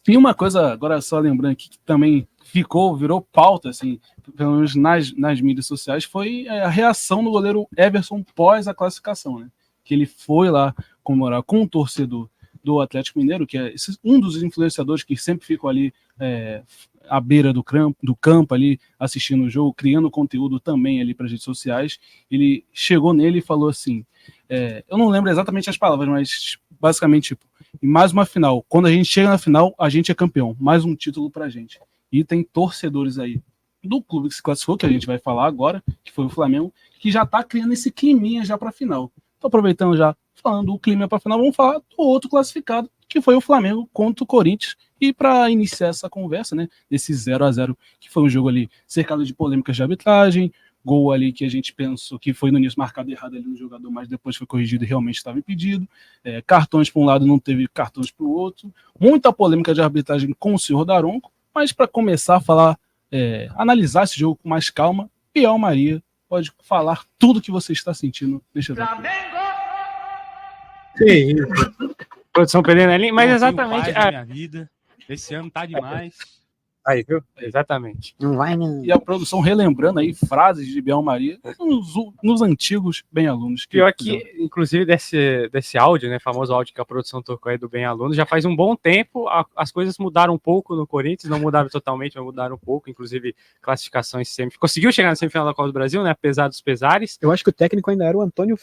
E uma coisa, agora só lembrando aqui, que também virou pauta, assim, pelo menos nas mídias sociais, foi a reação do goleiro Everson pós a classificação, né? Que ele foi lá comemorar com o torcedor do Atlético Mineiro, que é um dos influenciadores que sempre ficam ali à beira do campo ali, assistindo o jogo, criando conteúdo também ali para as redes sociais. Ele chegou nele e falou assim, eu não lembro exatamente as palavras, mas basicamente, tipo, em mais uma final, quando a gente chega na final, a gente é campeão, mais um título pra gente. E tem torcedores aí do clube que se classificou, que a gente vai falar agora, que foi o Flamengo, que já tá criando esse climinha já pra final. Tô aproveitando já, falando do clima pra final, vamos falar do outro classificado, que foi o Flamengo contra o Corinthians. E para iniciar essa conversa, né, desse 0-0, que foi um jogo ali cercado de polêmicas de arbitragem, gol ali que a gente pensou que foi no início marcado errado ali no jogador, mas depois foi corrigido e realmente estava impedido. Cartões para um lado, não teve cartões para o outro. Muita polêmica de arbitragem com o senhor Daronco, mas para começar a falar, analisar esse jogo com mais calma, Biel Maria pode falar tudo que você está sentindo neste exato momento. Que isso. Produção perdendo ali, mas exatamente. Minha vida. Esse ano tá demais. Aí, viu? Exatamente. Não vai, não. E a produção relembrando aí frases de Biel Maria nos antigos Bem Alunos. Pior que, inclusive, desse áudio, né, famoso áudio que a produção tocou aí do Bem Aluno, já faz um bom tempo, as coisas mudaram um pouco no Corinthians, não mudaram totalmente, mas mudaram um pouco, inclusive classificações sempre. Conseguiu chegar na semifinal da Copa do Brasil, né, apesar dos pesares. Eu acho que o técnico ainda era o Antônio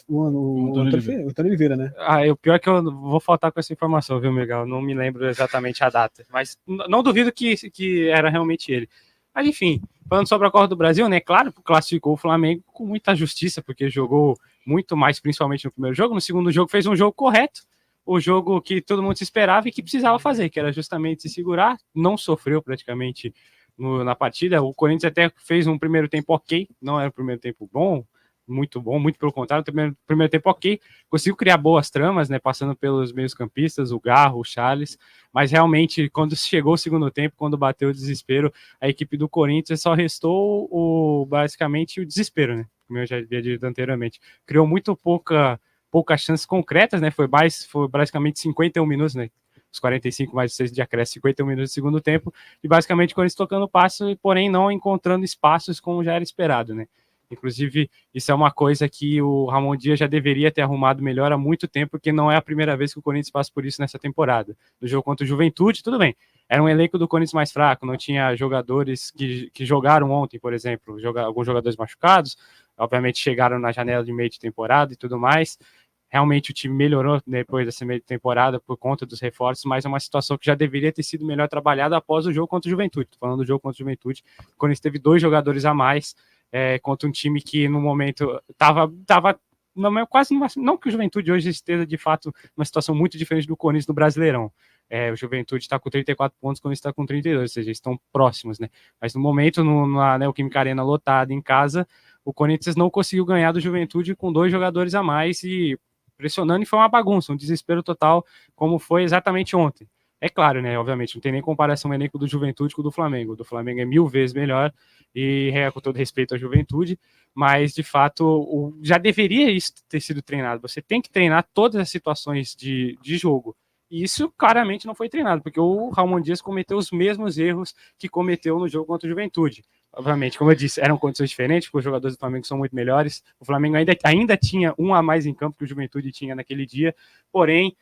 Oliveira, né? O pior é que eu vou faltar com essa informação, viu, Miguel? Não me lembro exatamente a data, mas não duvido que era realmente ele. Mas enfim, falando sobre a Copa do Brasil, né? Claro que classificou o Flamengo com muita justiça, porque jogou muito mais, principalmente no primeiro jogo. No segundo jogo fez um jogo correto, o jogo que todo mundo se esperava e que precisava fazer, que era justamente se segurar, não sofreu praticamente na partida. O Corinthians até fez um primeiro tempo ok, não era um primeiro tempo bom, muito pelo contrário, primeiro tempo ok, conseguiu criar boas tramas, né, passando pelos meios campistas, o Garro, o Charles, mas realmente, quando chegou o segundo tempo, quando bateu o desespero, a equipe do Corinthians só restou basicamente o desespero, né, como eu já havia dito anteriormente, criou muito poucas chances concretas, né, foi basicamente 51 minutos, né, os 45 mais 6 de acréscimo, 51 minutos do segundo tempo, e basicamente o Corinthians tocando passo, porém não encontrando espaços como já era esperado, né. Inclusive, isso é uma coisa que o Ramon Dias já deveria ter arrumado melhor há muito tempo, porque não é a primeira vez que o Corinthians passa por isso nessa temporada. No jogo contra o Juventude, tudo bem, era um elenco do Corinthians mais fraco, não tinha jogadores que jogaram ontem, por exemplo, alguns jogadores machucados, obviamente chegaram na janela de meio de temporada e tudo mais. Realmente o time melhorou depois dessa meio de temporada por conta dos reforços, mas é uma situação que já deveria ter sido melhor trabalhada após o jogo contra o Juventude. Tô falando do jogo contra o Juventude, o Corinthians teve 2 jogadores a mais, contra um time que no momento estava quase não que o Juventude hoje esteja de fato numa situação muito diferente do Corinthians no Brasileirão. O Juventude está com 34 pontos, o Corinthians está com 32, ou seja, estão próximos, né? Mas no momento, na Neoquímica Arena lotada em casa, o Corinthians não conseguiu ganhar do Juventude com 2 jogadores a mais e pressionando, e foi uma bagunça, um desespero total, como foi exatamente ontem. É claro, né? Obviamente, não tem nem comparação o elenco do Juventude com o do Flamengo. O do Flamengo é 1000 vezes melhor, e com todo respeito à Juventude, mas de fato já deveria isso ter sido treinado. Você tem que treinar todas as situações de jogo. E isso claramente não foi treinado, porque o Ramon Dias cometeu os mesmos erros que cometeu no jogo contra o Juventude. Obviamente, como eu disse, eram condições diferentes, porque os jogadores do Flamengo são muito melhores. O Flamengo ainda tinha um a mais em campo que o Juventude tinha naquele dia, porém,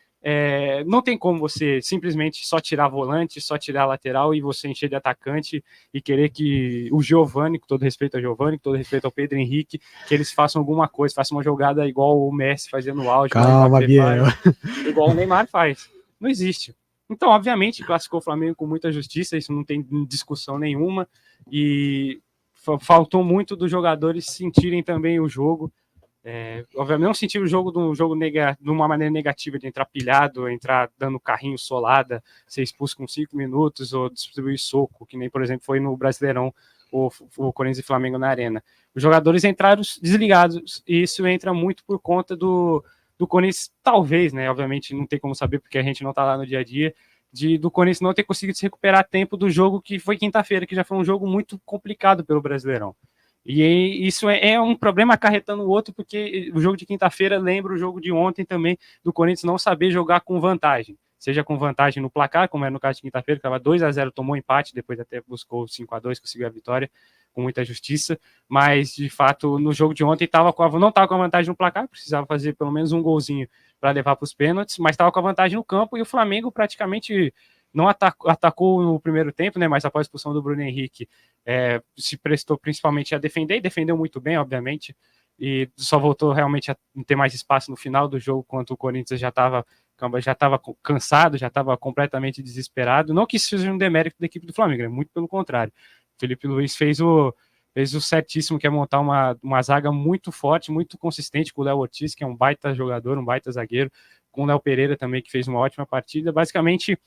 não tem como você simplesmente só tirar volante, só tirar lateral e você encher de atacante e querer que o Giovani, com todo respeito ao Giovani, com todo respeito ao Pedro Henrique, que eles façam alguma coisa, façam uma jogada igual o Messi fazia no auge, Calma, Biel. igual o Neymar faz. Não existe. Então, obviamente, classificou o Flamengo com muita justiça, isso não tem discussão nenhuma, e faltou muito dos jogadores sentirem também o jogo. Obviamente não sentir o jogo de uma maneira negativa, de entrar pilhado, entrar dando carrinho solada, ser expulso com 5 minutos ou distribuir soco, que nem, por exemplo, foi no Brasileirão o Corinthians e Flamengo na Arena. Os jogadores entraram desligados, e isso entra muito por conta do Corinthians, talvez, né? Obviamente não tem como saber porque a gente não tá lá no dia a dia, do Corinthians não ter conseguido se recuperar a tempo do jogo que foi quinta-feira, que já foi um jogo muito complicado pelo Brasileirão. E isso é um problema acarretando o outro, porque o jogo de quinta-feira lembra o jogo de ontem também, do Corinthians não saber jogar com vantagem. seja com vantagem no placar, como é no caso de quinta-feira, que estava 2-0, tomou empate, depois até buscou 5-2, conseguiu a vitória com muita justiça, mas de fato no jogo de ontem não estava com a vantagem no placar, precisava fazer pelo menos um golzinho para levar para os pênaltis, mas estava com a vantagem no campo e o Flamengo praticamente não atacou no primeiro tempo, né, mas após a expulsão do Bruno Henrique, se prestou principalmente a defender, e defendeu muito bem, obviamente, e só voltou realmente a ter mais espaço no final do jogo, quando o Corinthians já estava cansado, já estava completamente desesperado. Não que isso seja um demérito da equipe do Flamengo, é muito pelo contrário. O Felipe Luiz fez o certíssimo, que é montar uma zaga muito forte, muito consistente, com o Léo Ortiz, que é um baita jogador, um baita zagueiro, com o Léo Pereira também, que fez uma ótima partida. Basicamente,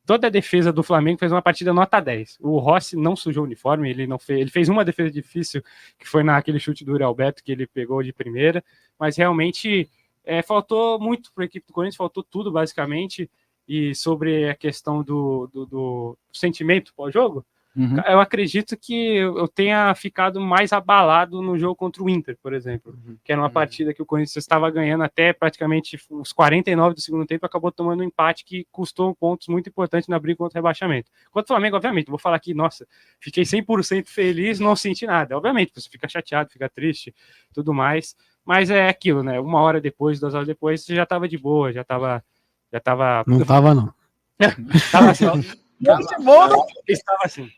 toda a defesa do Flamengo fez uma partida nota 10. O Rossi não sujou o uniforme, ele fez uma defesa difícil, que foi naquele chute do Uri Alberto, que ele pegou de primeira, mas realmente faltou muito para a equipe do Corinthians, faltou tudo, basicamente. E sobre a questão do sentimento pós-jogo, eu acredito que eu tenha ficado mais abalado no jogo contra o Inter, por exemplo, que era uma partida que o Corinthians estava ganhando até praticamente os 49 do segundo tempo, acabou tomando um empate que custou pontos muito importantes na briga contra o rebaixamento. Quanto ao Flamengo, obviamente, vou falar aqui, nossa, fiquei 100% feliz, não senti nada. Obviamente, você fica chateado, fica triste, tudo mais, mas é aquilo, né? 1 hora depois, 2 horas depois, você já estava de boa, já estava... Não tava, não. Estava assim, estava assim.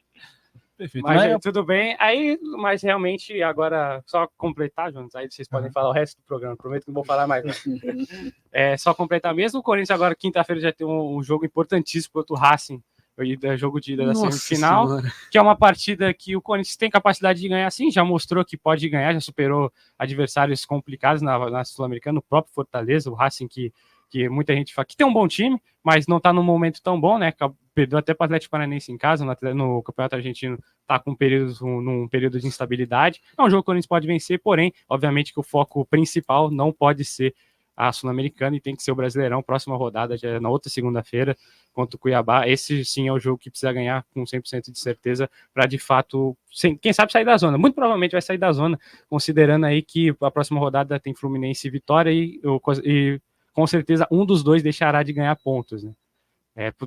Perfeito. Mas tudo bem. Mas realmente, agora, só completar, Jonas, aí vocês podem falar o resto do programa. Prometo que não vou falar mais. Só completar mesmo. O Corinthians agora, quinta-feira, já tem um jogo importantíssimo contra o Racing, jogo de ida da semifinal, senhora, que é uma partida que o Corinthians tem capacidade de ganhar, sim, já mostrou que pode ganhar, já superou adversários complicados na Sul-Americana, o próprio Fortaleza, o Racing, que muita gente fala que tem um bom time, mas não está num momento tão bom, né? Perdeu até para o Atlético Paranaense em casa, no Campeonato Argentino está num período de instabilidade. É um jogo que o Corinthians pode vencer, porém, obviamente que o foco principal não pode ser a Sul-Americana e tem que ser o Brasileirão, próxima rodada, já é na outra segunda-feira, contra o Cuiabá. Esse sim é o jogo que precisa ganhar com 100% de certeza para, de fato, quem sabe sair da zona. Muito provavelmente vai sair da zona, considerando aí que a próxima rodada tem Fluminense e Vitória e com certeza um dos dois deixará de ganhar pontos, né?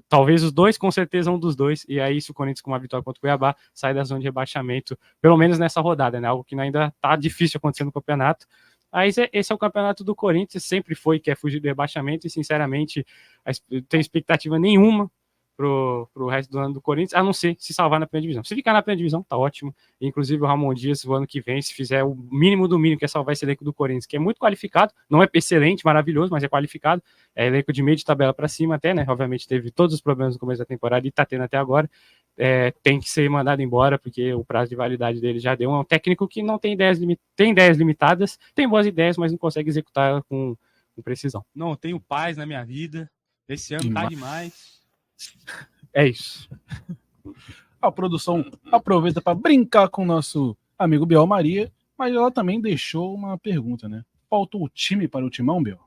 Talvez os dois, com certeza um dos dois, e aí se o Corinthians com uma vitória contra o Cuiabá sai da zona de rebaixamento, pelo menos nessa rodada, né? Algo que ainda está difícil acontecer no campeonato. Mas esse é o campeonato do Corinthians, sempre foi, quer fugir do rebaixamento, e sinceramente não tenho expectativa nenhuma pro resto do ano do Corinthians, a não ser se salvar na primeira divisão. Se ficar na primeira divisão, tá ótimo. Inclusive o Ramon Dias, o ano que vem, se fizer o mínimo do mínimo, que é salvar esse elenco do Corinthians, que é muito qualificado, não é excelente, maravilhoso, mas é qualificado, é elenco de meio de tabela para cima até, né? Obviamente teve todos os problemas no começo da temporada e tá tendo até agora. Tem que ser mandado embora, porque o prazo de validade dele já deu. É um técnico que não tem ideias limitadas, tem boas ideias, mas não consegue executar com precisão. Não tenho paz na minha vida. Esse ano tá demais. É isso. A produção aproveita para brincar com o nosso amigo Biel Maria, mas ela também deixou uma pergunta, né? Faltou o time para o Timão, Biel?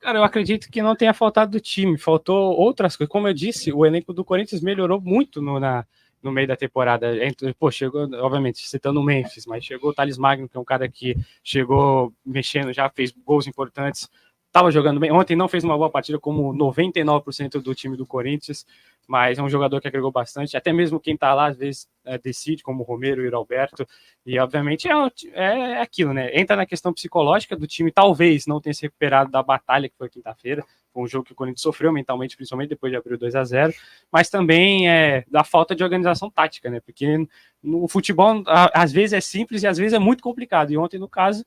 Cara, eu acredito que não tenha faltado do time, faltou outras coisas. Como eu disse, o elenco do Corinthians melhorou muito no meio da temporada. Chegou, obviamente, citando o Memphis, mas chegou o Thales Magno, que é um cara que chegou mexendo, já fez gols importantes, estava jogando bem. Ontem não fez uma boa partida, como 99% do time do Corinthians, mas é um jogador que agregou bastante. Até mesmo quem está lá, às vezes, decide, como o Romero e o Alberto. E, obviamente, é aquilo, né? Entra na questão psicológica do time, talvez não tenha se recuperado da batalha que foi quinta-feira. Foi um jogo que o Corinthians sofreu mentalmente, principalmente depois de abrir o 2-0, mas também da falta de organização tática, né? Porque no futebol, às vezes é simples e às vezes é muito complicado. E ontem, no caso,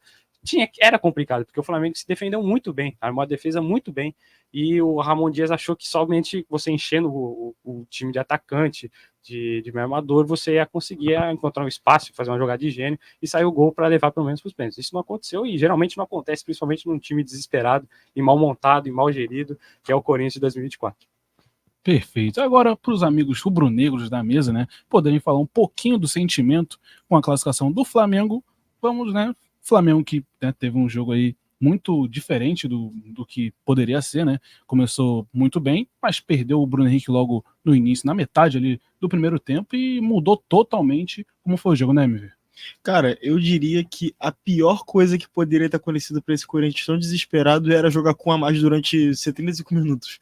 era complicado, porque o Flamengo se defendeu muito bem, armou a defesa muito bem, e o Ramon Dias achou que somente você enchendo o time de atacante, de meio armador, você ia conseguir encontrar um espaço, fazer uma jogada de gênio e sair o gol para levar pelo menos para os pênaltis. Isso não aconteceu e geralmente não acontece, principalmente num time desesperado e mal montado e mal gerido, que é o Corinthians de 2024. Perfeito. Agora, para os amigos rubro-negros da mesa, né, poderem falar um pouquinho do sentimento com a classificação do Flamengo, vamos, né? Flamengo que, né, teve um jogo aí muito diferente do que poderia ser, né? Começou muito bem, mas perdeu o Bruno Henrique logo no início, na metade ali do primeiro tempo, e mudou totalmente como foi o jogo, né, MV? Cara, eu diria que a pior coisa que poderia ter acontecido para esse Corinthians tão desesperado era jogar com a mais durante 75 minutos.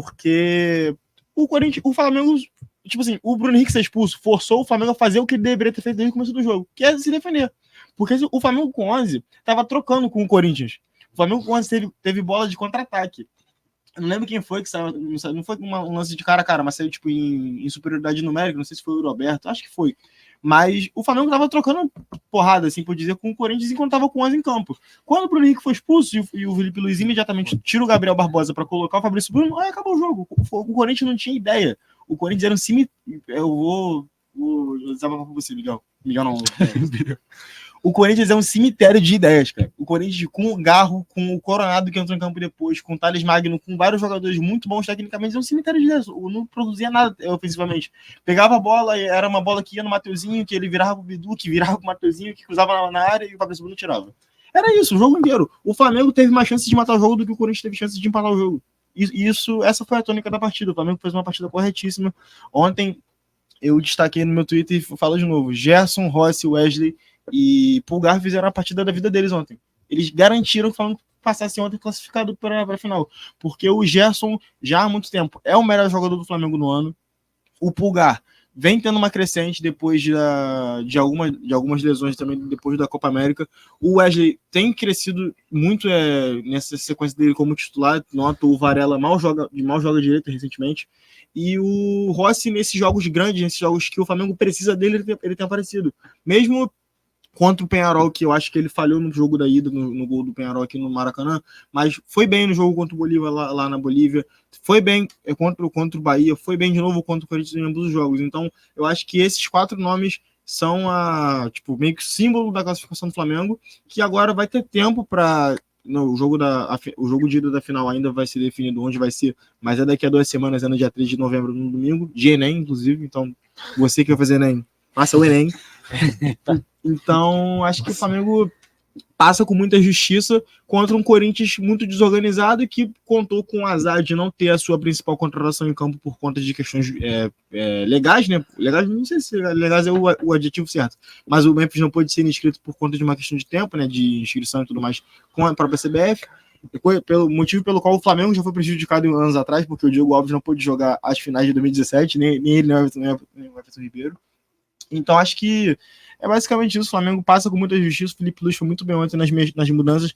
porque o Flamengo, tipo assim, o Bruno Henrique ser expulso forçou o Flamengo a fazer o que ele deveria ter feito desde o começo do jogo, que é se defender. Porque o Flamengo com 11 tava trocando com o Corinthians. O Flamengo com 11 teve bola de contra-ataque. Eu não lembro quem foi que saiu, não foi um lance de cara a cara, mas saiu tipo em superioridade numérica, não sei se foi o Roberto, acho que foi. Mas o Flamengo tava trocando porrada, assim, por dizer, com o Corinthians enquanto tava com 11 em campo. Quando o Bruno Henrique foi expulso e o Felipe Luiz imediatamente tira o Gabriel Barbosa para colocar o Fabrício Bruno, aí acabou o jogo. O Corinthians não tinha ideia. O Corinthians era um cemitério. Eu vou desabafar com você, Miguel. Miguel não. O Corinthians é um cemitério de ideias, cara. O Corinthians com o Garro, com o Coronado que entrou em campo depois, com o Thales Magno, com vários jogadores muito bons tecnicamente, é um cemitério de ideias. Não produzia nada ofensivamente. Pegava a bola, era uma bola que ia no Mateuzinho, que ele virava pro Bidu, que virava pro Mateuzinho, que cruzava na área e o Fabrício Bruno tirava. Era isso, o jogo inteiro. O Flamengo teve mais chances de matar o jogo do que o Corinthians teve chances de empatar o jogo. Essa foi a tônica da partida. O Flamengo fez uma partida corretíssima. Ontem eu destaquei no meu Twitter e falo de novo. Gerson, Rossi, Wesley e Pulgar fizeram a partida da vida deles ontem. Eles garantiram que o Flamengo passasse ontem classificado para a final. Porque o Gerson, já há muito tempo, é o melhor jogador do Flamengo no ano. O Pulgar vem tendo uma crescente depois de algumas lesões também, depois da Copa América. O Wesley tem crescido muito nessa sequência dele como titular. Nota o Varela mal joga direito recentemente. E o Rossi, nesses jogos grandes, nesses jogos que o Flamengo precisa dele, ele tem aparecido. Mesmo contra o Peñarol, que eu acho que ele falhou no jogo da ida, no gol do Peñarol aqui no Maracanã, mas foi bem no jogo contra o Bolívar lá na Bolívia, foi bem contra o Bahia, foi bem de novo contra o Corinthians em ambos os jogos. Então, eu acho que esses 4 nomes são meio que símbolo da classificação do Flamengo, que agora vai ter tempo para... O jogo de ida da final ainda vai ser definido onde vai ser, mas é daqui a 2 semanas, é no dia 3 de novembro, no domingo, de Enem, inclusive. Então, você que vai fazer Enem, faça o Enem. Então, acho que o Flamengo passa com muita justiça contra um Corinthians muito desorganizado e que contou com o azar de não ter a sua principal contratação em campo por conta de questões legais, né? Legais, não sei se legais é o adjetivo certo, mas o Memphis não pôde ser inscrito por conta de uma questão de tempo, né? De inscrição e tudo mais com a própria CBF. Pelo motivo pelo qual o Flamengo já foi prejudicado anos atrás, porque o Diego Alves não pôde jogar as finais de 2017, nem ele, nem o Everton Ribeiro. Então, acho que é basicamente isso. O Flamengo passa com muita justiça. O Felipe Luiz foi muito bem ontem nas mudanças,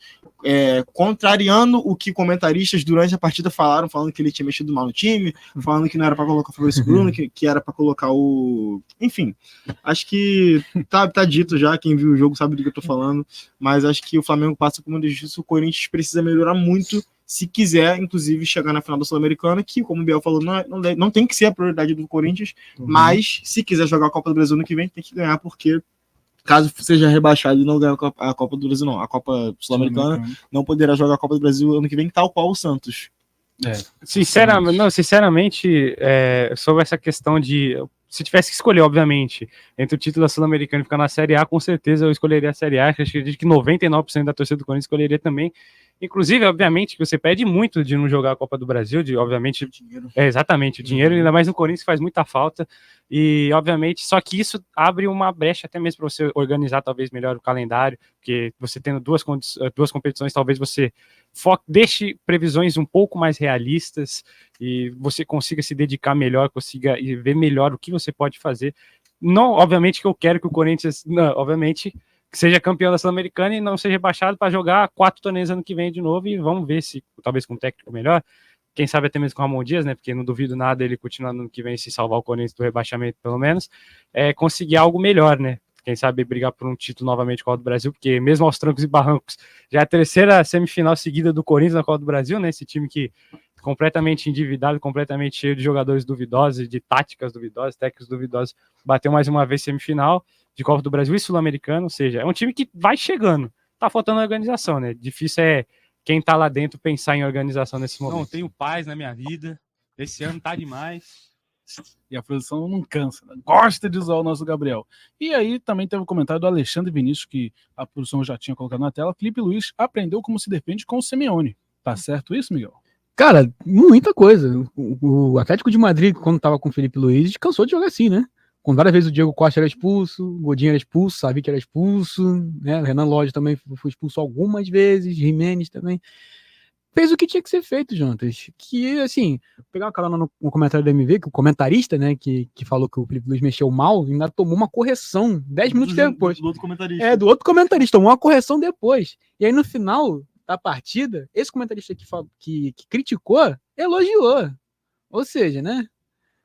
contrariando o que comentaristas durante a partida falaram, falando que ele tinha mexido mal no time, falando que não era para colocar o Fabrício Bruno, que era para colocar o... Enfim, acho que tá dito já. Quem viu o jogo sabe do que eu tô falando, mas acho que o Flamengo passa com muita justiça. O Corinthians precisa melhorar muito se quiser, inclusive, chegar na final da Sul-Americana, que, como o Biel falou, não tem que ser a prioridade do Corinthians, mas se quiser jogar a Copa do Brasil no que vem, tem que ganhar, porque caso seja rebaixado e não ganhar a Copa do Brasil, não, a Copa Sul-Americana, não poderá jogar a Copa do Brasil ano que vem, tal qual o Santos. Sinceramente, sobre essa questão de... Se tivesse que escolher, obviamente, entre o título da Sul-Americana e ficar na Série A, com certeza eu escolheria a Série A. Acredito que 99% da torcida do Corinthians escolheria também. Inclusive, obviamente, que você pede muito de não jogar a Copa do Brasil, obviamente, dinheiro. Exatamente, o dinheiro, ainda mais no Corinthians, faz muita falta, e obviamente, só que isso abre uma brecha até mesmo para você organizar talvez melhor o calendário, porque você tendo duas competições, talvez você deixe previsões um pouco mais realistas, e você consiga se dedicar melhor, consiga ver melhor o que você pode fazer. Não, obviamente que eu quero que o Corinthians, obviamente, que seja campeão da Sul-Americana e não seja rebaixado para jogar 4 torneios ano que vem de novo, e vamos ver se, talvez com um técnico melhor, quem sabe até mesmo com o Ramon Dias, né, porque não duvido nada ele continuar no ano que vem, se salvar o Corinthians do rebaixamento pelo menos, conseguir algo melhor, né, quem sabe brigar por um título novamente com a Copa do Brasil, porque mesmo aos trancos e barrancos, já é a 3ª semifinal seguida do Corinthians na Copa do Brasil, né, esse time que completamente endividado, completamente cheio de jogadores duvidosos, de táticas duvidosas, técnicos duvidosos, bateu mais uma vez semifinal de Copa do Brasil e Sul-Americano, ou seja, é um time que vai chegando, tá faltando organização, né, difícil quem tá lá dentro pensar em organização nesse momento. Não, tenho paz na minha vida, esse ano tá demais. E a produção não cansa, né? Gosta de usar o nosso Gabriel. E aí também teve o comentário do Alexandre Vinícius, que a produção já tinha colocado na tela. Felipe Luiz aprendeu como se defende com o Simeone. Tá certo isso, Miguel? Cara, muita coisa. O Atlético de Madrid, quando tava com o Felipe Luiz, cansou de jogar assim, né? Quando várias vezes o Diego Costa era expulso, o Godinho era expulso, Savi que era expulso, né? O Renan Lodge também foi expulso algumas vezes, Jimenez também. fez o que tinha que ser feito, Jonas. Que, assim, vou pegar uma carona no comentário do MV, que o comentarista, né, que falou que o Felipe Luiz mexeu mal, ainda tomou uma correção 10 minutos depois. Do outro comentarista. É, do outro comentarista, tomou uma correção depois. E aí, no final da partida, esse comentarista que criticou, elogiou. Ou seja, né,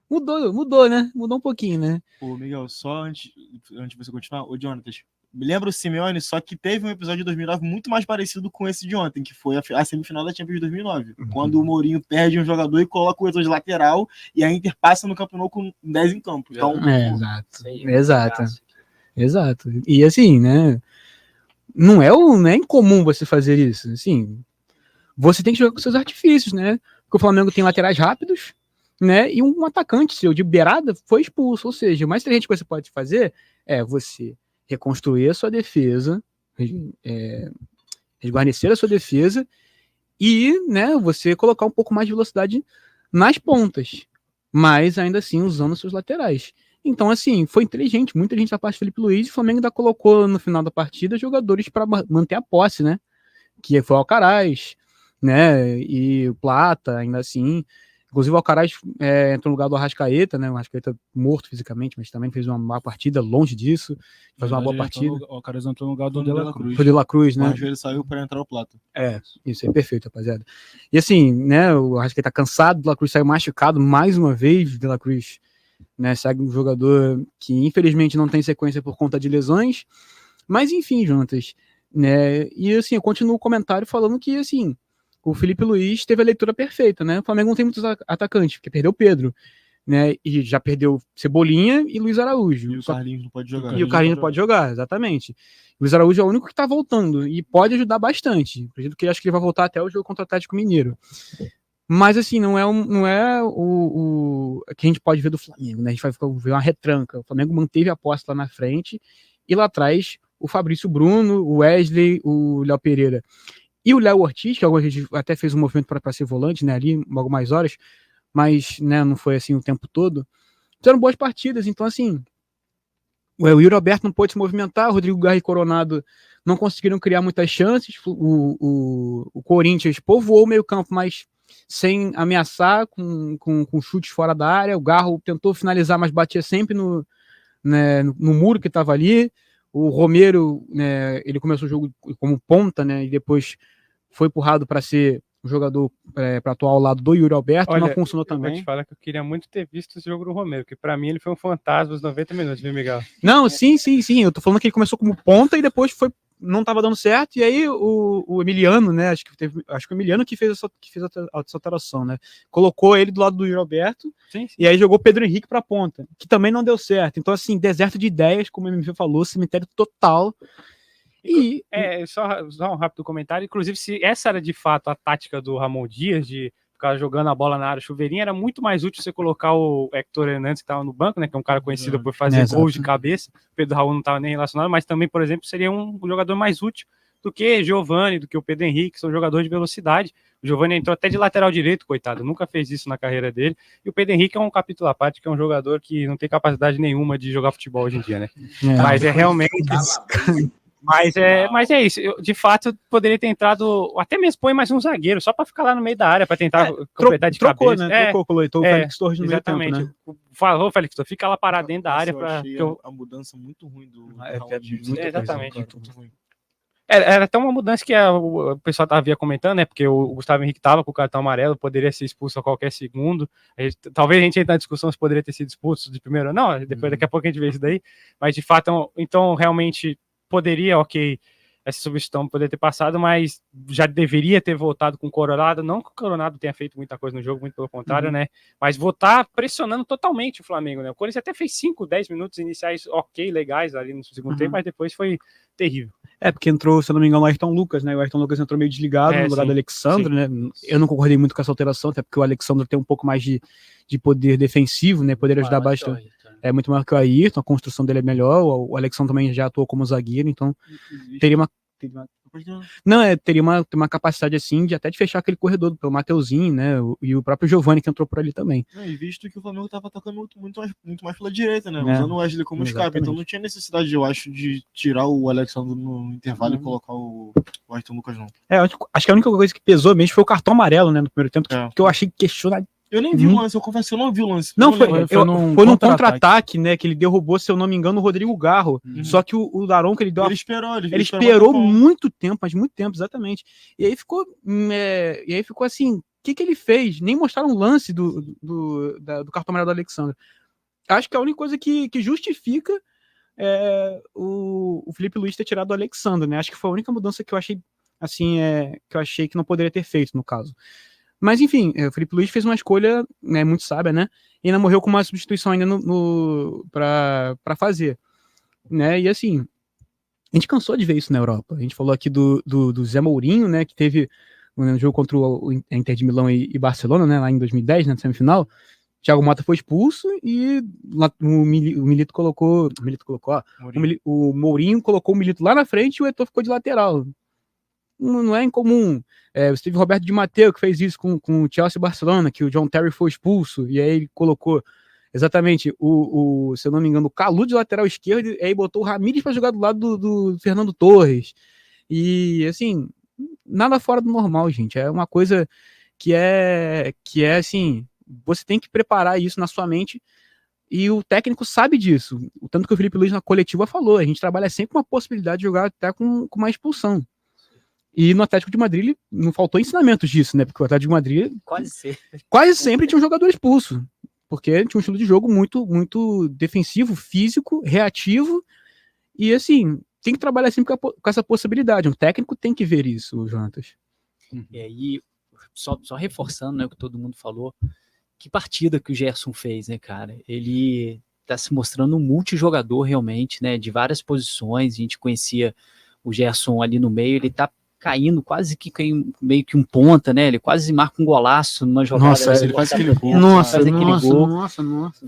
mudou, né? Mudou um pouquinho, né? Pô, Miguel, só antes de você continuar, ô Jonatas, me lembra o Simeone, só que teve um episódio de 2009 muito mais parecido com esse de ontem, que foi a semifinal da Champions de 2009, quando o Mourinho perde um jogador e coloca o outro de lateral, e a Inter passa no campeonato com 10 em campo. Então, Exato. E assim, né? Não é incomum você fazer isso. Assim, você tem que jogar com seus artifícios, né? Porque o Flamengo tem laterais rápidos, né? E um atacante seu de beirada foi expulso. Ou seja, o mais inteligente que você pode fazer é você reconstruir a sua defesa, resguarnecer a sua defesa e, né, você colocar um pouco mais de velocidade nas pontas, mas ainda assim usando seus laterais. Então, assim, foi inteligente, muito inteligente da parte do Felipe Luiz, e o Flamengo ainda colocou no final da partida jogadores para manter a posse, né? Que foi o Alcaraz, né? E o Plata, ainda assim. Inclusive o Alcaraz entrou no lugar do Arrascaeta, né? O Arrascaeta morto fisicamente, mas também fez uma má partida, longe disso. Fez uma boa partida. O Alcaraz entrou no lugar do De La Cruz. Foi De La Cruz, né? Mas ele saiu para entrar o Plata. Isso é perfeito, rapaziada. E assim, né? O Arrascaeta tá cansado, o De La Cruz saiu machucado mais uma vez. De La Cruz, né? Segue um jogador que infelizmente não tem sequência por conta de lesões. Mas enfim, Jonatas, né? E assim, eu continuo o comentário falando que assim, o Felipe Luiz teve a leitura perfeita, né? O Flamengo não tem muitos atacantes, porque perdeu o Pedro, né? E já perdeu Cebolinha e Luiz Araújo. E o Carlinhos não pode jogar. E o Carlinhos não pode jogar, exatamente. Luiz Araújo é o único que tá voltando e pode ajudar bastante. Acredito que acho que ele vai voltar até o jogo contra o Atlético Mineiro. Mas assim, não é o que a gente pode ver do Flamengo, né? A gente vai ver uma retranca. O Flamengo manteve a posse lá na frente e lá atrás o Fabrício Bruno, o Wesley, o Léo Pereira e o Léo Ortiz, que a gente até fez um movimento para ser volante, né, ali, logo mais horas, mas, né, não foi assim o tempo todo. Fizeram boas partidas, então, assim, o Yuri Alberto não pôde se movimentar, o Rodrigo Garra e Coronado não conseguiram criar muitas chances, o Corinthians povoou o meio campo, mas sem ameaçar, com chutes fora da área, o Garro tentou finalizar, mas batia sempre no muro que estava ali. O Romero, né, ele começou o jogo como ponta, né, e depois foi empurrado para ser um jogador para atuar ao lado do Yuri Alberto. Olha, não funcionou também. Eu vou te falar que eu queria muito ter visto esse jogo do Romero, que para mim ele foi um fantasma os 90 minutos, viu, Miguel? Não, sim. Eu tô falando que ele começou como ponta e depois não estava dando certo, e aí o Emiliano, né, acho que o Emiliano que fez essa alteração, né, colocou ele do lado do Yuri Alberto, sim. E aí jogou Pedro Henrique para ponta, que também não deu certo. Então, assim, deserto de ideias, como o MV falou, cemitério total. E só um rápido comentário, inclusive se essa era de fato a tática do Ramon Dias, de ficar jogando a bola na área chuveirinha, era muito mais útil você colocar o Héctor Hernandes, que estava no banco, né, que é um cara conhecido por fazer gols de cabeça. O Pedro Raul não estava nem relacionado, mas também, por exemplo, seria um jogador mais útil do que Giovani, do que o Pedro Henrique, que são jogadores de velocidade. O Giovani entrou até de lateral direito, coitado, nunca fez isso na carreira dele. E o Pedro Henrique é um capítulo à parte, que é um jogador que não tem capacidade nenhuma de jogar futebol hoje em dia, né? Mas é realmente... Mas é isso. Eu, de fato, eu poderia ter entrado, até mesmo põe mais um zagueiro, só para ficar lá no meio da área, para tentar completar de trocou, cabeça. Né? Colocou o Félix Torres no meio do campo, né? Falou, Félix Torres, fica lá parado dentro da área. A mudança muito ruim do exatamente. Muito ruim. Era até uma mudança que o pessoal havia comentando, né? Porque o Gustavo Henrique estava com o cartão amarelo, poderia ser expulso a qualquer segundo. Talvez a gente entre na discussão se poderia ter sido expulso de primeiro ou não, depois daqui a pouco a gente vê isso daí. Mas de fato, então realmente poderia, essa substituição poderia ter passado, mas já deveria ter voltado com o Coronado. Não que o Coronado tenha feito muita coisa no jogo, muito pelo contrário, né? Mas voltar pressionando totalmente o Flamengo, né? O Corinthians até fez 5, 10 minutos iniciais legais ali no segundo tempo, mas depois foi terrível. Porque entrou, se eu não me engano, o Ayrton Lucas, né? O Ayrton Lucas entrou meio desligado no lugar do Alexandre, né? Eu não concordei muito com essa alteração, até porque o Alexandre tem um pouco mais de poder defensivo, né? Poder ajudar bastante. É muito maior que o Ayrton, a construção dele é melhor. O Alexandre também já atuou como zagueiro, então teria uma Não, teria uma capacidade assim de até de fechar aquele corredor pelo Mateuzinho, né? E o próprio Giovani que entrou por ali também. E visto que o Flamengo tava atacando muito mais pela direita, né? É, Usando o Wesley como escape. exatamente. Então não tinha necessidade, eu acho, de tirar o Alexandre no intervalo e colocar o Ayrton Lucas, não. Acho que a única coisa que pesou mesmo foi o cartão amarelo, né? No primeiro tempo, que eu achei questionado. Eu nem vi o lance, eu confesso que eu não vi o lance. Não, Eu foi lembro. num contra-ataque, né? Que ele derrubou, se eu não me engano, o Rodrigo Garro. Só que o Daronco, ele deu Ele esperou, ele esperou muito tempo, mas muito tempo, exatamente. E aí ficou assim, o que ele fez? Nem mostraram um lance do cartão amarelo do Alexandre. Acho que a única coisa que justifica o Felipe Luiz ter tirado o Alexandre, né? Acho que foi a única mudança que eu achei, assim, que eu achei que não poderia ter feito, no caso. Mas, enfim, o Felipe Luiz fez uma escolha, né, muito sábia, né? E ainda morreu com uma substituição ainda para fazer, né? E, assim, a gente cansou de ver isso na Europa. A gente falou aqui do Zé Mourinho, né? Que teve no jogo contra o Inter de Milão e Barcelona, né? Lá em 2010, na semifinal. Thiago Mota foi expulso e o Milito colocou... O Mourinho colocou o Milito lá na frente e o Eto'o ficou de lateral. Não é incomum. O Steve Roberto Di Matteo que fez isso com o Chelsea e Barcelona, que o John Terry foi expulso, e aí ele colocou exatamente se eu não me engano, o Calu de lateral esquerdo, e aí botou o Ramírez para jogar do lado do Fernando Torres. E assim, nada fora do normal, gente. É uma coisa que é assim, você tem que preparar isso na sua mente. E o técnico sabe disso. O tanto que o Felipe Luiz na coletiva falou, a gente trabalha sempre com a possibilidade de jogar até com uma expulsão. E no Atlético de Madrid não faltou ensinamentos disso, né? Porque o Atlético de Madrid quase sempre tinha um jogador expulso. Porque tinha um estilo de jogo muito, muito defensivo, físico, reativo. E assim, tem que trabalhar sempre com essa possibilidade. Um técnico tem que ver isso, Jonatas. E só reforçando, né, o que todo mundo falou, que partida que o Gerson fez, né, cara? Ele tá se mostrando um multijogador realmente, né? De várias posições. A gente conhecia o Gerson ali no meio, ele tá caindo, quase que meio que um ponta, né? Ele quase marca um golaço numa jogada. Nossa, ele faz aquele gol. Nossa.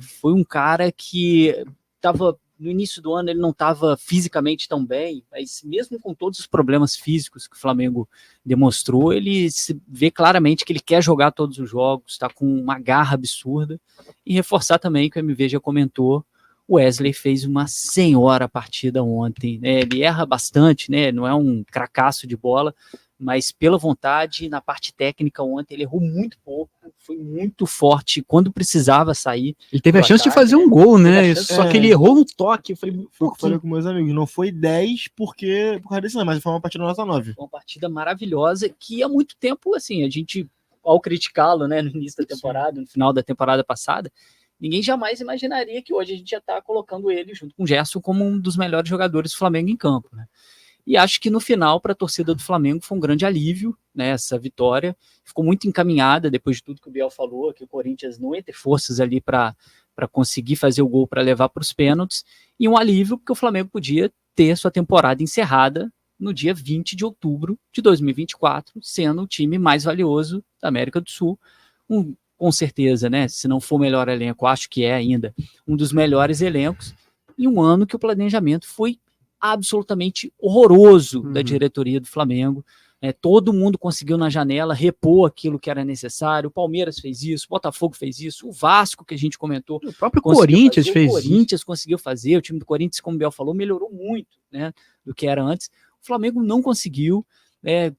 Foi um cara que tava no início do ano, ele não estava fisicamente tão bem, mas mesmo com todos os problemas físicos que o Flamengo demonstrou, ele se vê claramente que ele quer jogar todos os jogos, está com uma garra absurda. E reforçar também que o MV já comentou, o Wesley fez uma senhora partida ontem, né? Ele erra bastante, né? Não é um cracaço de bola, mas pela vontade, na parte técnica ontem, ele errou muito pouco, foi muito forte quando precisava sair. Ele teve a chance de fazer um gol, né? Só que ele errou no toque. Eu falei com meus amigos, não foi 10 por causa disso, não, mas foi uma partida nota 9. Uma partida maravilhosa que há muito tempo, assim, a gente, ao criticá-lo, né, no início da temporada, no final da temporada passada, ninguém jamais imaginaria que hoje a gente já está colocando ele junto com o Gerson como um dos melhores jogadores do Flamengo em campo, né? E acho que no final, para a torcida do Flamengo, foi um grande alívio, né, essa vitória. Ficou muito encaminhada, depois de tudo que o Biel falou, que o Corinthians não ia ter forças ali para conseguir fazer o gol para levar para os pênaltis. E um alívio, porque o Flamengo podia ter sua temporada encerrada no dia 20 de outubro de 2024, sendo o time mais valioso da América do Sul. Com certeza, né, se não for o melhor elenco, acho que é ainda um dos melhores elencos. E um ano que o planejamento foi absolutamente horroroso da diretoria do Flamengo. Todo mundo conseguiu na janela repor aquilo que era necessário. O Palmeiras fez isso, o Botafogo fez isso, o Vasco, que a gente comentou, o próprio Corinthians fez isso. O Corinthians conseguiu fazer, o time do Corinthians, como o Biel falou, melhorou muito, né, do que era antes. O Flamengo não conseguiu,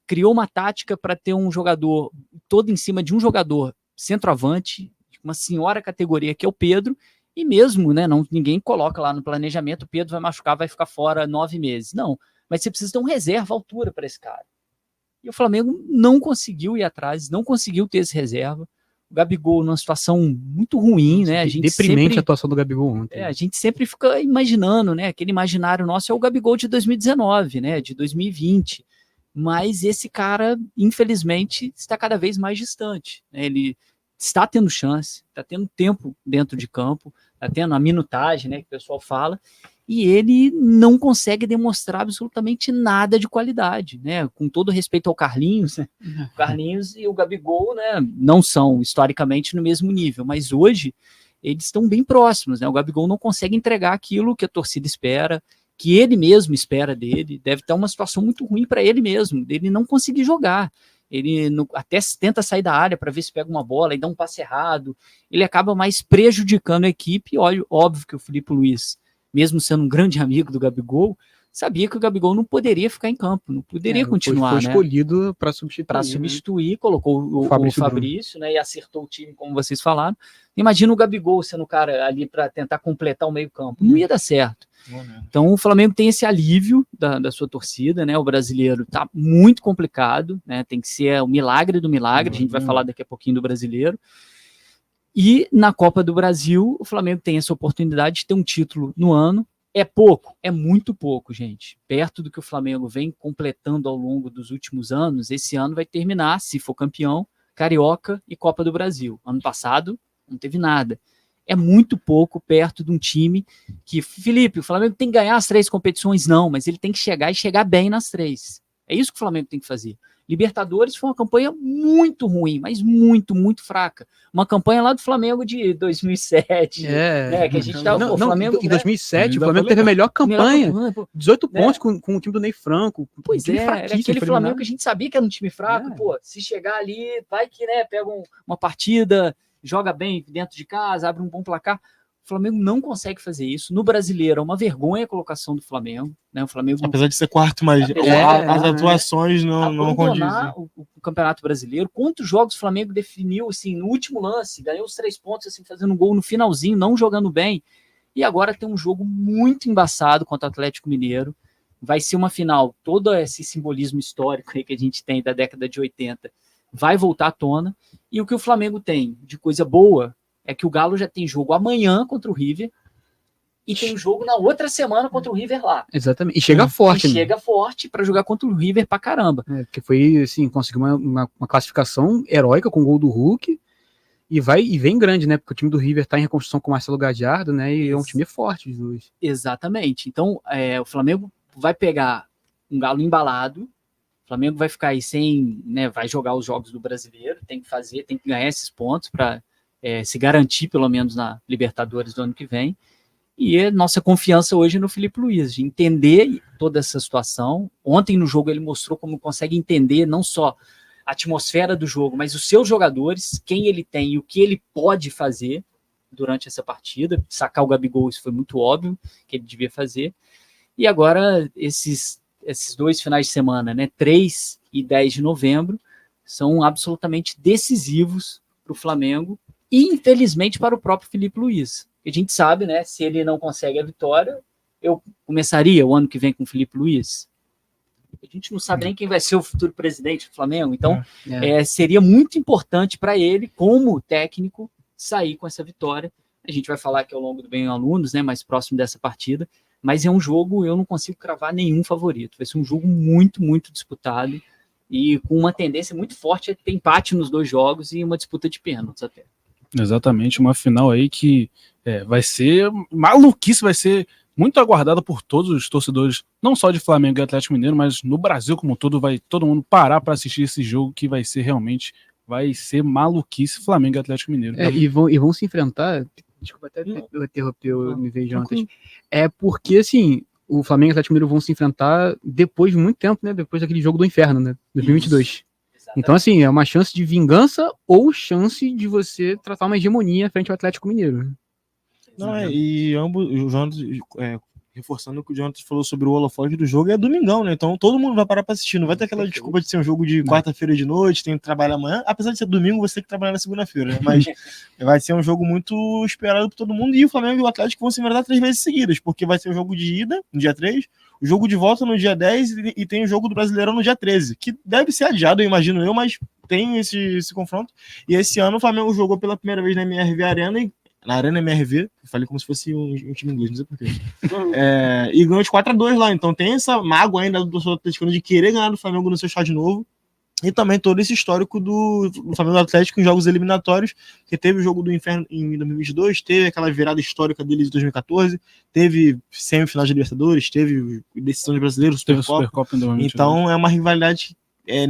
criou uma tática para ter um jogador todo em cima de um jogador centroavante, uma senhora categoria que é o Pedro. E mesmo, né, ninguém coloca lá no planejamento, o Pedro vai machucar, vai ficar fora 9 meses. Não, mas você precisa ter um reserva à altura para esse cara. E o Flamengo não conseguiu ir atrás, não conseguiu ter esse reserva. O Gabigol numa situação muito ruim, né? A gente deprimente a atuação do Gabigol ontem. A gente sempre fica imaginando, né? Aquele imaginário nosso é o Gabigol de 2019, né? De 2020. Mas esse cara, infelizmente, está cada vez mais distante, né? Ele está tendo chance, está tendo tempo dentro de campo, está tendo a minutagem, né, que o pessoal fala, e ele não consegue demonstrar absolutamente nada de qualidade, né? Com todo respeito ao Carlinhos, né? O Carlinhos e o Gabigol, né, não são historicamente no mesmo nível, mas hoje eles estão bem próximos, né? O Gabigol não consegue entregar aquilo que a torcida espera, que ele mesmo espera dele, deve estar uma situação muito ruim para ele mesmo, dele não conseguir jogar. Ele até tenta sair da área para ver se pega uma bola e dá um passe errado. Ele acaba mais prejudicando a equipe. Olha, óbvio que o Filipe Luís, mesmo sendo um grande amigo do Gabigol, sabia que o Gabigol não poderia ficar em campo, não poderia continuar, foi né? escolhido para substituir. Colocou o Fabrício, né, e acertou o time, como vocês falaram. Imagina o Gabigol sendo o cara ali para tentar completar o meio-campo. Não ia dar certo. Então o Flamengo tem esse alívio da sua torcida, né? O brasileiro tá muito complicado, né? Tem que ser o milagre do milagre. A gente vai falar daqui a pouquinho do brasileiro. E na Copa do Brasil, o Flamengo tem essa oportunidade de ter um título no ano. É pouco, é muito pouco, gente. Perto do que o Flamengo vem completando ao longo dos últimos anos, esse ano vai terminar, se for campeão, Carioca e Copa do Brasil. Ano passado não teve nada. É muito pouco perto de um time que, Felipe, o Flamengo tem que ganhar as 3 competições, não, mas ele tem que chegar e chegar bem nas 3. É isso que o Flamengo tem que fazer. Libertadores foi uma campanha muito ruim, mas muito, muito fraca. Uma campanha lá do Flamengo de 2007, né, que a gente tava, o Flamengo, em 2007, o Flamengo teve a melhor campanha, 18 pontos com o time do Ney Franco. Pois era aquele Flamengo que a gente sabia que era um time fraco, pô, se chegar ali, vai que, né, pega uma partida, joga bem dentro de casa, abre um bom placar. O Flamengo não consegue fazer isso. No Brasileiro, é uma vergonha a colocação do Flamengo, né? O Flamengo, apesar de ser quarto, mas as atuações não condizem. O Campeonato Brasileiro, quantos jogos o Flamengo definiu assim, no último lance, ganhou os 3 pontos assim, fazendo um gol no finalzinho, não jogando bem. E agora tem um jogo muito embaçado contra o Atlético Mineiro. Vai ser uma final, todo esse simbolismo histórico aí que a gente tem da década de 80 vai voltar à tona. E o que o Flamengo tem de coisa boa é que o Galo já tem jogo amanhã contra o River e tem jogo na outra semana contra o River lá. Exatamente. E chega forte. E chega forte para jogar contra o River pra caramba. Porque foi, assim, conseguiu uma classificação heróica com o gol do Hulk e vem grande, né? Porque o time do River tá em reconstrução com o Marcelo Gadiardo, né? E é um time forte os dois. Exatamente. Então, o Flamengo vai pegar um Galo embalado, o Flamengo vai ficar aí sem, né? Vai jogar os jogos do Brasileiro, tem que ganhar esses pontos para se garantir, pelo menos, na Libertadores do ano que vem. E a nossa confiança hoje no Filipe Luís, de entender toda essa situação. Ontem no jogo ele mostrou como consegue entender não só a atmosfera do jogo, mas os seus jogadores, quem ele tem e o que ele pode fazer durante essa partida. Sacar o Gabigol, isso foi muito óbvio que ele devia fazer. E agora esses 2 finais de semana, né, 3 e 10 de novembro, são absolutamente decisivos para o Flamengo e, infelizmente, para o próprio Filipe Luís. A gente sabe, né, se ele não consegue a vitória, eu começaria o ano que vem com o Filipe Luís. A gente não sabe nem quem vai ser o futuro presidente do Flamengo, então seria muito importante para ele, como técnico, sair com essa vitória. A gente vai falar aqui ao longo do Bem Alunos, né, mais próximo dessa partida, mas é um jogo, eu não consigo cravar nenhum favorito. Vai ser um jogo muito, muito disputado e com uma tendência muito forte a ter empate nos 2 jogos e uma disputa de pênaltis até. Exatamente, uma final aí que vai ser maluquice, vai ser muito aguardada por todos os torcedores, não só de Flamengo e Atlético Mineiro, mas no Brasil como um todo, vai todo mundo parar para assistir esse jogo que vai ser maluquice Flamengo e Atlético Mineiro. E vão se enfrentar, desculpa até eu interromper, eu me vejo antes, porque assim, o Flamengo e o Atlético Mineiro vão se enfrentar depois de muito tempo, né, depois daquele jogo do inferno, né, 2022. Então, assim, é uma chance de vingança ou chance de você tratar uma hegemonia frente ao Atlético Mineiro. Não, e ambos, o Jonas, reforçando o que o Jonas falou sobre o holofote do jogo, é domingão, né? Então todo mundo vai parar pra assistir. Não vai ter aquela desculpa de ser um jogo de quarta-feira de noite, tem que trabalhar amanhã. Apesar de ser domingo, você tem que trabalhar na segunda-feira, né? Mas vai ser um jogo muito esperado por todo mundo. E o Flamengo e o Atlético vão se enfrentar 3 vezes seguidas, porque vai ser o jogo de ida no dia 3, o jogo de volta no dia 10 e tem o jogo do Brasileirão no dia 13, que deve ser adiado, eu imagino eu, mas tem esse confronto. E esse ano o Flamengo jogou pela primeira vez na MRV Arena na Arena MRV, eu falei como se fosse um time inglês, não sei porquê. E ganhou de 4-2 lá, então tem essa mágoa ainda do torcedor atleticano de querer ganhar do Flamengo no seu estádio novo, e também todo esse histórico do Flamengo Atlético em jogos eliminatórios, que teve o jogo do inferno em 2022, teve aquela virada histórica deles em 2014, teve semifinal de Libertadores, teve decisão de brasileiro, Supercopa em 2022. Então é uma rivalidade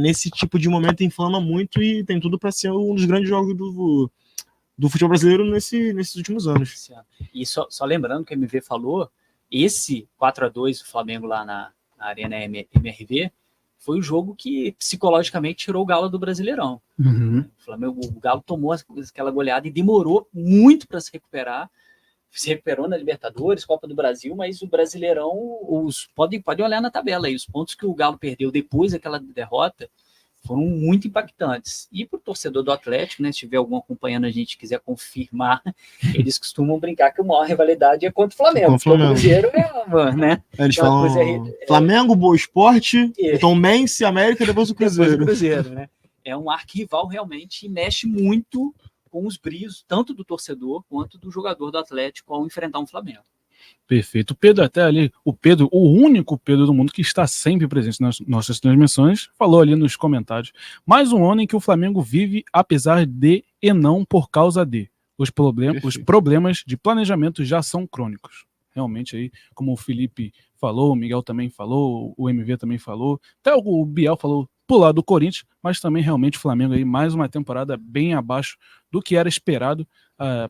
nesse tipo de momento inflama muito e tem tudo para ser um dos grandes jogos do futebol brasileiro nesses últimos anos. E só lembrando que a MV falou, esse 4-2 do Flamengo lá na Arena MRV foi o jogo que psicologicamente tirou o Galo do Brasileirão. O Galo tomou aquela goleada e demorou muito para se recuperar. Se recuperou na Libertadores, Copa do Brasil, mas o Brasileirão, pode olhar na tabela aí, os pontos que o Galo perdeu depois daquela derrota foram muito impactantes. E para o torcedor do Atlético, né, se tiver algum acompanhando a gente quiser confirmar, eles costumam brincar que a maior rivalidade é contra o Flamengo. O Cruzeiro é, né? Eles falam Flamengo, Boa Esporte, então Mense, América, depois o Cruzeiro. Depois o Cruzeiro, né? É um arquirrival realmente e mexe muito com os brios, tanto do torcedor quanto do jogador do Atlético ao enfrentar um Flamengo. Perfeito. O Pedro até ali, o único Pedro do mundo que está sempre presente nas nossas transmissões, falou ali nos comentários. Mais um ano em que o Flamengo vive apesar de e não por causa de. Os problemas de planejamento já são crônicos. Realmente aí, como o Felipe falou, o Miguel também falou, o MV também falou, até o Biel falou pro lado do Corinthians, mas também realmente o Flamengo aí, mais uma temporada bem abaixo do que era esperado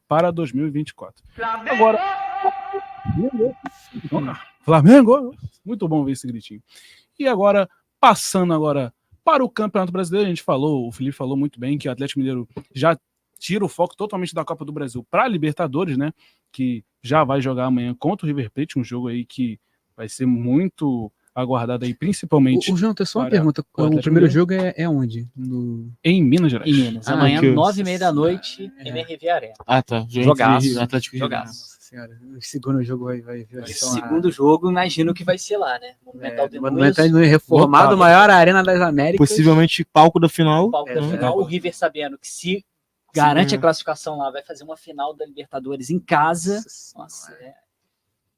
para 2024. Agora, Flamengo! Muito bom ver esse gritinho. E agora, passando agora para o Campeonato Brasileiro, a gente falou, o Felipe falou muito bem que o Atlético Mineiro já tira o foco totalmente da Copa do Brasil para a Libertadores, né? Que já vai jogar amanhã contra o River Plate, um jogo aí que vai ser muito aguardado aí, principalmente. O João, tem só uma pergunta. O primeiro jogo é onde? Em Minas Gerais. Em Minas. Amanhã, 9h30 da noite, MRV Arena. Ah, tá. Jogaço. Atlético Jogaço. Senhora, o segundo jogo vai segundo jogo, imagino que vai ser lá, né? Monumental do reformado, maior arena das Américas. Possivelmente palco da final. Palco da final. O River sabendo que se garante a classificação lá, vai fazer uma final da Libertadores em casa. Nossa,